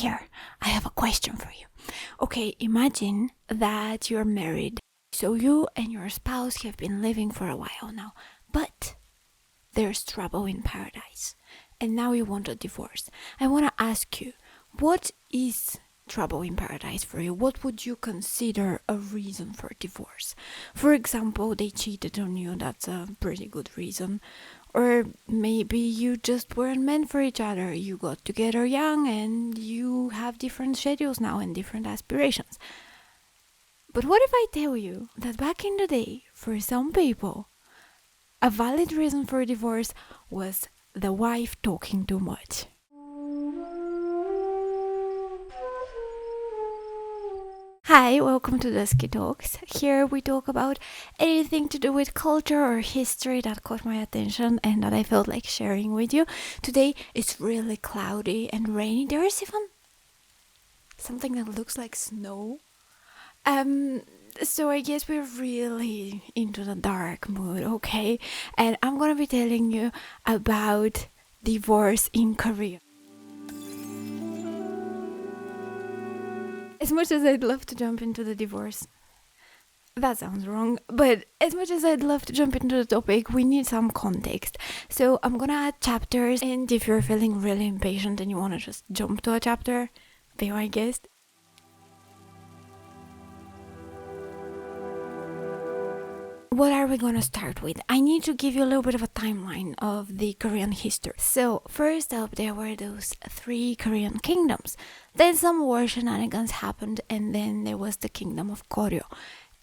here, I have a question for you. Okay, imagine that you're married. So you and your spouse have been living for a while now, but there's trouble in paradise. And now you want a divorce. I want to ask you, what is trouble in paradise for you? What would you consider a reason for divorce? For example, they cheated on you. That's a pretty good reason. Or maybe you just weren't meant for each other. You got together young and you have different schedules now and different aspirations. But what if I tell you that back in the day, for some people, a valid reason for divorce was the wife talking too much? Hi, welcome to Dusky Talks. Here we talk about anything to do with culture or history that caught my attention and that I felt like sharing with you. Today it's really cloudy and rainy. There is even something that looks like snow. So I guess we're really into the dark mood, okay? And I'm gonna be telling you about divorce in Korea. As much as I'd love to jump into the divorce, that sounds wrong, but as much as I'd love to jump into the topic, we need some context. So I'm gonna add chapters, and if you're feeling really impatient and you wanna just jump to a chapter, be my guest. What are we gonna start with? I need to give you a little bit of a timeline of the Korean history. So first up, there were those 3 Korean kingdoms. Then some war shenanigans happened, and then there was the kingdom of Koryo.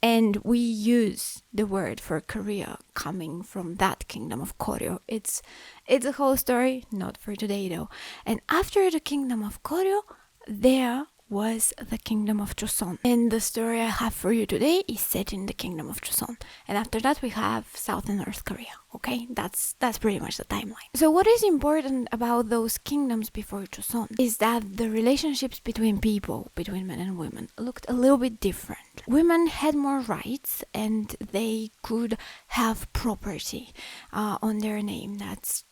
And we use the word for Korea coming from that kingdom of Koryo. It's a whole story, not for today though. And after the kingdom of Koryo, there was the kingdom of Joseon. And the story I have for you today is set in the kingdom of Joseon. And after that we have South and North Korea. Okay, that's pretty much the timeline. So what is important about those kingdoms before Joseon is that the relationships between people, between men and women, looked a little bit different. Women had more rights and they could have property on their name. That's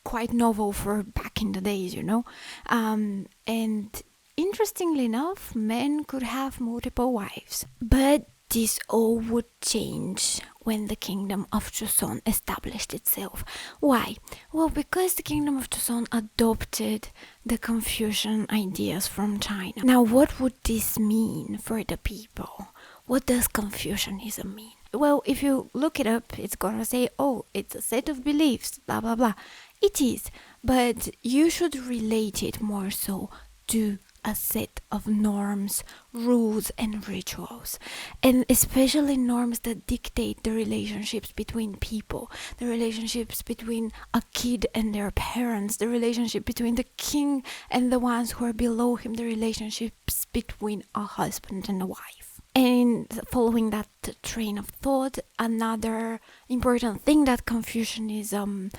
quite novel for back in the days, you know. And interestingly enough, men could have multiple wives. But this all would change when the kingdom of Joseon established itself. Why? Well, because the kingdom of Joseon adopted the Confucian ideas from China. Now, what would this mean for the people? What does Confucianism mean? Well, if you look it up, it's gonna say, oh, it's a set of beliefs, blah, blah, blah. It is, but you should relate it more so to a set of norms, rules, and rituals, and especially norms that dictate the relationships between people, the relationships between a kid and their parents, the relationship between the king and the ones who are below him, the relationships between a husband and a wife. And following that train of thought, another important thing that Confucianism...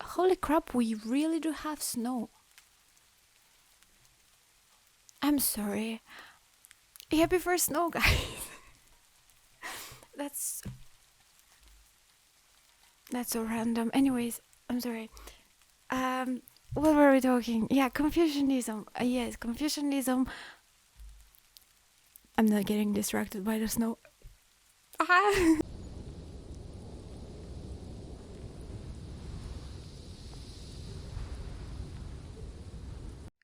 Holy crap, we really do have snow. I'm sorry. Happy for snow, guys. That's so random. Anyways, I'm sorry. What were we talking? Yeah, Confucianism. Yes, Confucianism. I'm not getting distracted by the snow.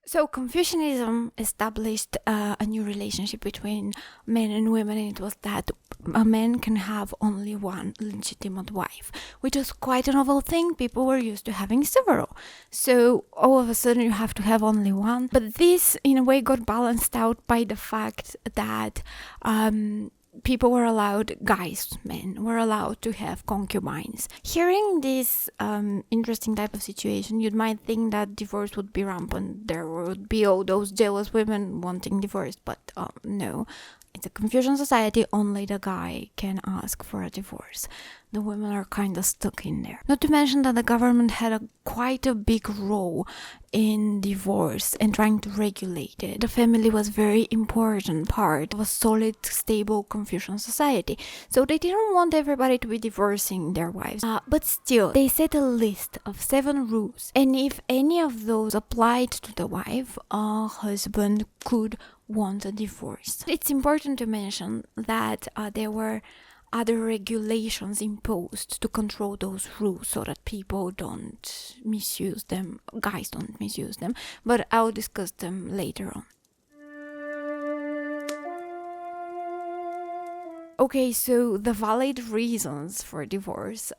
So Confucianism established a new relationship between men and women, and it was that a man can have only one legitimate wife, which was quite a novel thing. People were used to having several. So all of a sudden you have to have only one. But this in a way got balanced out by the fact that people were allowed, men were allowed to have concubines. Hearing this interesting type of situation, you might think that divorce would be rampant. There would be all those jealous women wanting divorce, but no. It's a Confucian society, only the guy can ask for a divorce. The women are kind of stuck in there. Not to mention that the government had quite a big role in divorce and trying to regulate it. The family was very important part of a solid, stable Confucian society. So they didn't want everybody to be divorcing their wives. But still, they set a list of 7 rules. And if any of those applied to the wife, a husband could want a divorce. It's important to mention that there were other regulations imposed to control those rules so that people don't misuse them, guys don't misuse them, but I'll discuss them later on. Okay, so the valid reasons for divorce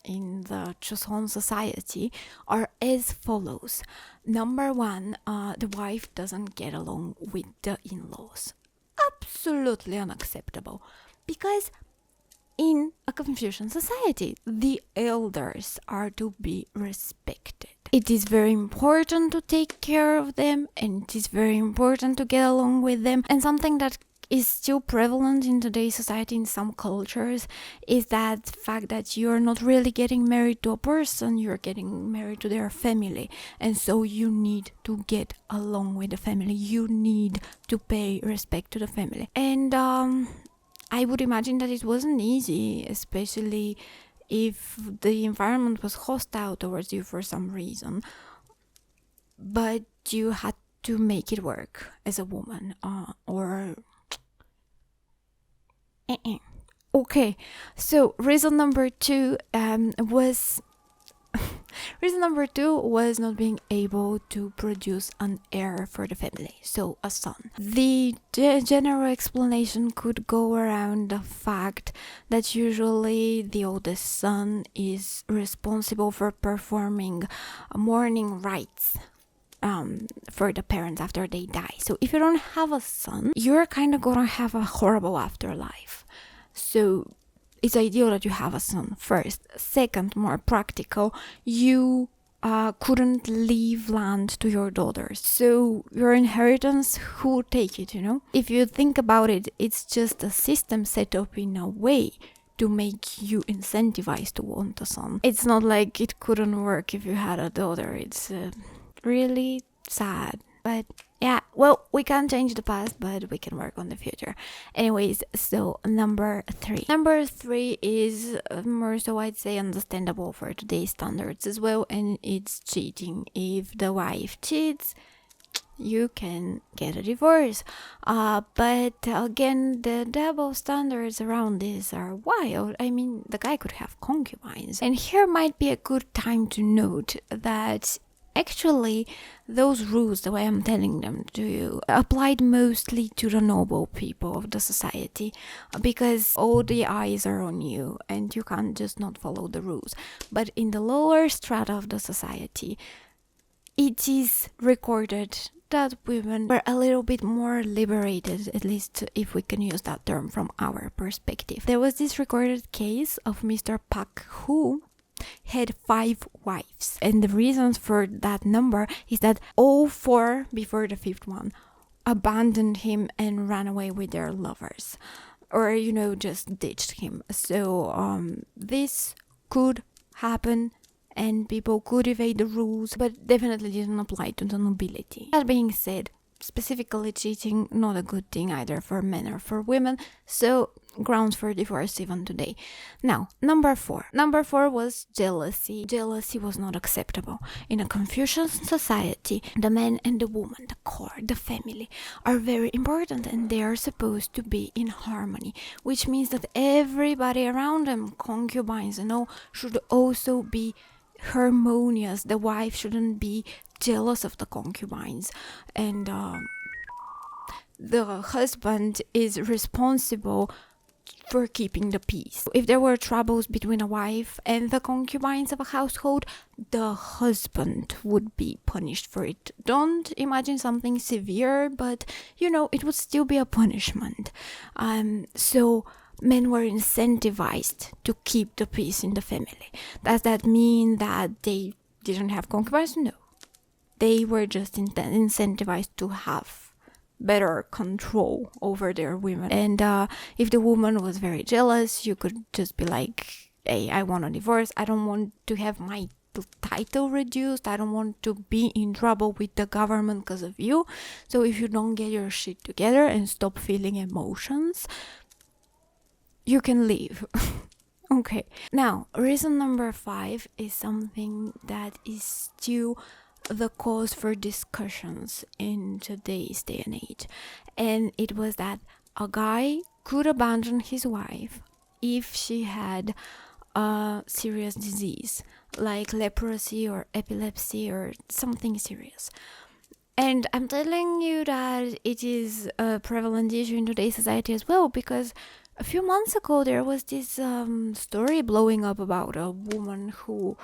in the Joseon society are as follows. Number 1, the wife doesn't get along with the in-laws. Absolutely unacceptable. Because in a Confucian society, the elders are to be respected. It is very important to take care of them, and it is very important to get along with them. And something that is still prevalent in today's society in some cultures is that fact that you're not really getting married to a person, you're getting married to their family, and so you need to get along with the family, you need to pay respect to the family. And I would imagine that it wasn't easy, especially if the environment was hostile towards you for some reason, but you had to make it work as a woman, Okay, so reason number 2 was not being able to produce an heir for the family, so a son. The general explanation could go around the fact that usually the oldest son is responsible for performing mourning rites for the parents after they die. So if you don't have a son, you're kind of gonna have a horrible afterlife. So it's ideal that you have a son first. Second, more practical, you couldn't leave land to your daughters. So your inheritance, who would take it, If you think about it, it's just a system set up in a way to make you incentivized to want a son. It's not like it couldn't work if you had a daughter. It's really sad, but yeah, well, we can't change the past, but we can work on the future. Anyways, so number 3 is more so, I'd say, understandable for today's standards as well, and it's cheating. If the wife cheats, you can get a divorce, but again, the double standards around this are wild. I mean, the guy could have concubines, and here might be a good time to note that actually, those rules, the way I'm telling them to you, applied mostly to the noble people of the society, because all the eyes are on you and you can't just not follow the rules. But in the lower strata of the society, it is recorded that women were a little bit more liberated, at least if we can use that term from our perspective. There was this recorded case of Mr. Pak, who had 5 wives, and the reasons for that number is that all 4 before the 5th one abandoned him and ran away with their lovers, or just ditched him. So this could happen and people could evade the rules, but definitely didn't apply to the nobility. That being said, specifically cheating, not a good thing either for men or for women, so grounds for divorce even today. Now, number 4 was jealousy. Jealousy was not acceptable. In a Confucian society, the man and the woman, the core, the family, are very important, and they are supposed to be in harmony, which means that everybody around them, concubines and all, should also be harmonious. The wife shouldn't be jealous of the concubines, and the husband is responsible for keeping the peace. If there were troubles between a wife and the concubines of a household, the husband would be punished for it. Don't imagine something severe, but it would still be a punishment. So men were incentivized to keep the peace in the family. Does that mean that they didn't have concubines? No. They were just incentivized to have better control over their women. And if the woman was very jealous, you could just be like, hey, I want a divorce. I don't want to have my title reduced. I don't want to be in trouble with the government because of you. So if you don't get your shit together and stop feeling emotions, you can leave. Okay. Now, reason number 5 is something that is still the cause for discussions in today's day and age. And it was that a guy could abandon his wife if she had a serious disease like leprosy or epilepsy or something serious. And I'm telling you that it is a prevalent issue in today's society as well, because a few months ago there was this story blowing up about a woman who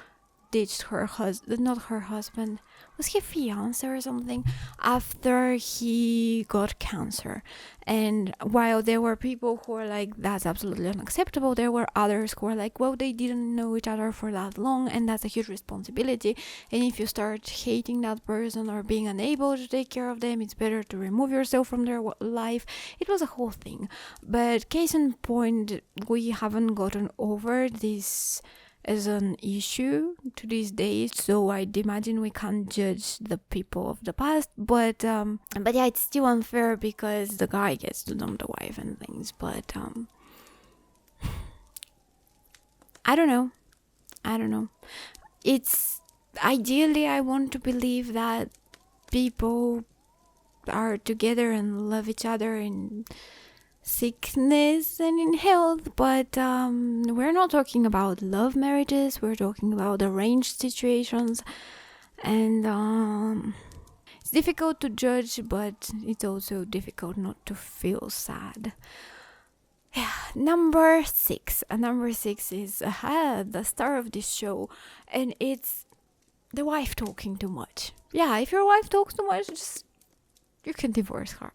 ditched her husband, not her husband, was he fiancé or something, after he got cancer. And while there were people who were like, that's absolutely unacceptable, there were others who were like, well, they didn't know each other for that long and that's a huge responsibility, and if you start hating that person or being unable to take care of them, it's better to remove yourself from their life. It was a whole thing. But case in point, we haven't gotten over this as an issue to these days, so I'd imagine we can't judge the people of the past, but yeah, it's still unfair because the guy gets to dump the wife and things. But I don't know. It's ideally, I want to believe that people are together and love each other in sickness and in health, but we're not talking about love marriages, we're talking about arranged situations. And it's difficult to judge, but it's also difficult not to feel sad. Yeah, number 6 is the star of this show, and it's the wife talking too much. Yeah, if your wife talks too much, you can divorce her.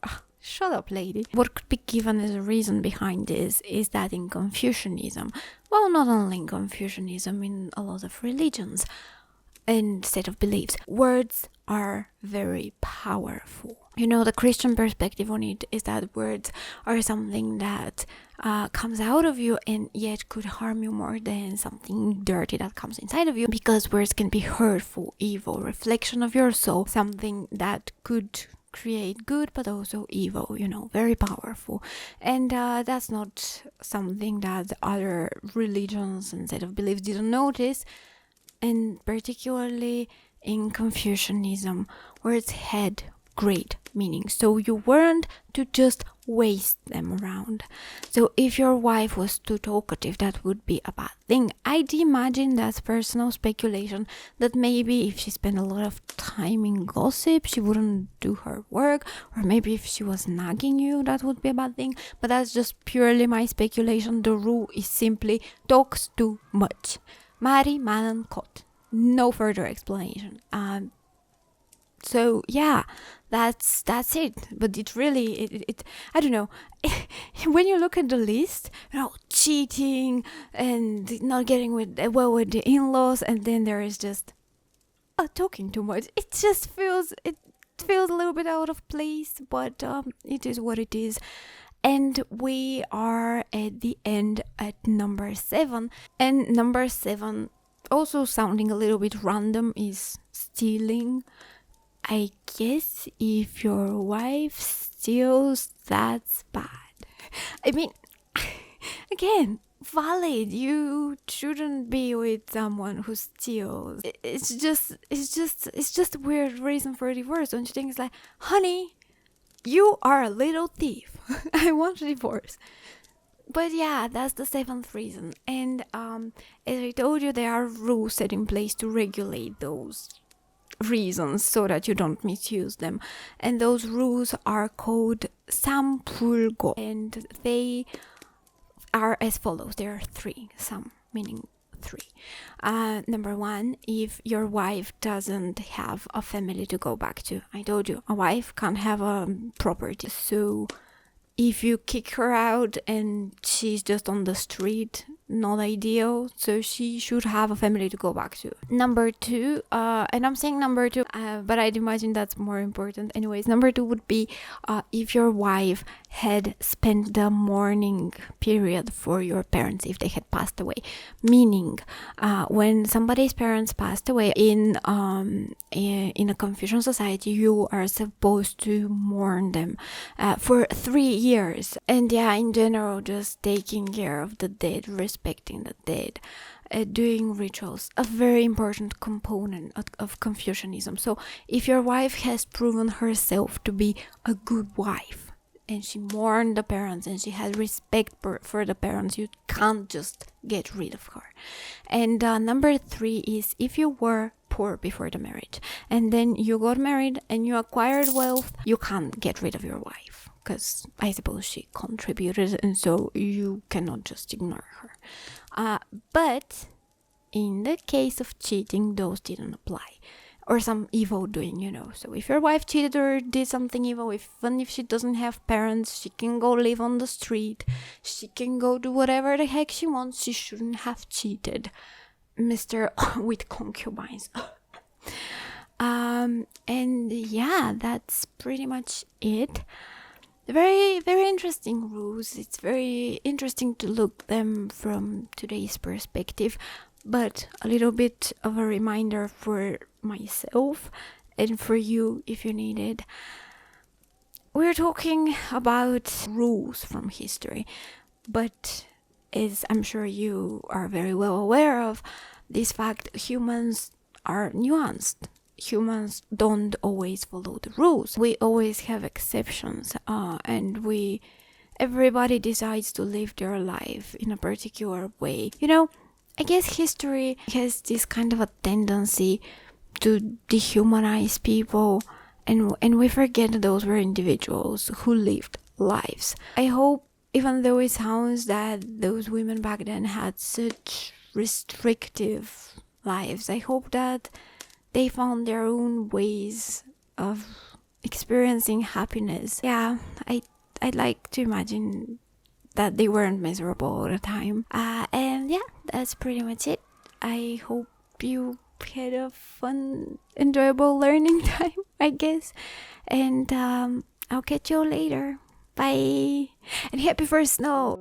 Shut up, lady. What could be given as a reason behind this is that in Confucianism, well, not only in Confucianism, in a lot of religions and set of beliefs, words are very powerful. You know, the Christian perspective on it is that words are something that comes out of you and yet could harm you more than something dirty that comes inside of you, because words can be hurtful, evil, reflection of your soul, something that could create good but also evil, you know, very powerful. And that's not something that other religions and set of beliefs didn't notice. And particularly in Confucianism, words had great meaning, so you weren't to just waste them around. So if your wife was too talkative, that would be a bad thing. I'd imagine that's personal speculation, that maybe if she spent a lot of time in gossip, she wouldn't do her work, or maybe if she was nagging you, that would be a bad thing. But that's just purely my speculation. The rule is simply talks too much. Mari manan kot. No further explanation. So yeah, that's it. But it really, I don't know. When you look at the list, you know, cheating and not getting well with the in-laws, and then there is just talking too much. It feels a little bit out of place, but it is what it is. And we are at the end at number 7. And number 7, also sounding a little bit random, is stealing. I guess if your wife steals, that's bad. I mean, again, valid. You shouldn't be with someone who steals. It's just a weird reason for a divorce. Don't you think? It's like, honey, you are a little thief. I want a divorce. But yeah, that's the 7th reason. And as I told you, there are rules set in place to regulate those reasons so that you don't misuse them. And those rules are called sampulgo. And they are as follows. There are 3. Sam meaning 3. Number 1, if your wife doesn't have a family to go back to. I told you, a wife can't have a property. So if you kick her out and she's just on the street, not ideal, so she should have a family to go back to. Number two, and I'm saying number two, but I'd imagine that's more important. Anyways, number two would be if your wife had spent the mourning period for your parents if they had passed away. Meaning, when somebody's parents passed away in a Confucian society, you are supposed to mourn them for 3 years. And yeah, in general, just taking care of the dead, respecting the dead, doing rituals, a very important component of Confucianism. So if your wife has proven herself to be a good wife, and she mourned the parents and she had respect for the parents, you can't just get rid of her. And number three is if you were poor before the marriage and then you got married and you acquired wealth, you can't get rid of your wife, because I suppose she contributed, and so you cannot just ignore her. But in the case of cheating, those didn't apply. Or some evil doing, So if your wife cheated or did something evil, even if she doesn't have parents, she can go live on the street. She can go do whatever the heck she wants. She shouldn't have cheated. Mr. with concubines. And yeah, that's pretty much it. Very, very interesting rules. It's very interesting to look them from today's perspective, but a little bit of a reminder for myself and for you if you need it. We're talking about rules from history, but as I'm sure you are very well aware of, this fact, humans are nuanced. Humans don't always follow the rules. We always have exceptions, and everybody decides to live their life in a particular way. I guess history has this kind of a tendency to dehumanize people, and we forget those were individuals who lived lives. I hope, even though it sounds that those women back then had such restrictive lives, I hope that they found their own ways of experiencing happiness. Yeah, I'd like to imagine that they weren't miserable all the time. And yeah, that's pretty much it. I hope you had a fun, enjoyable learning time, I guess. And I'll catch you later. Bye. And happy first snow.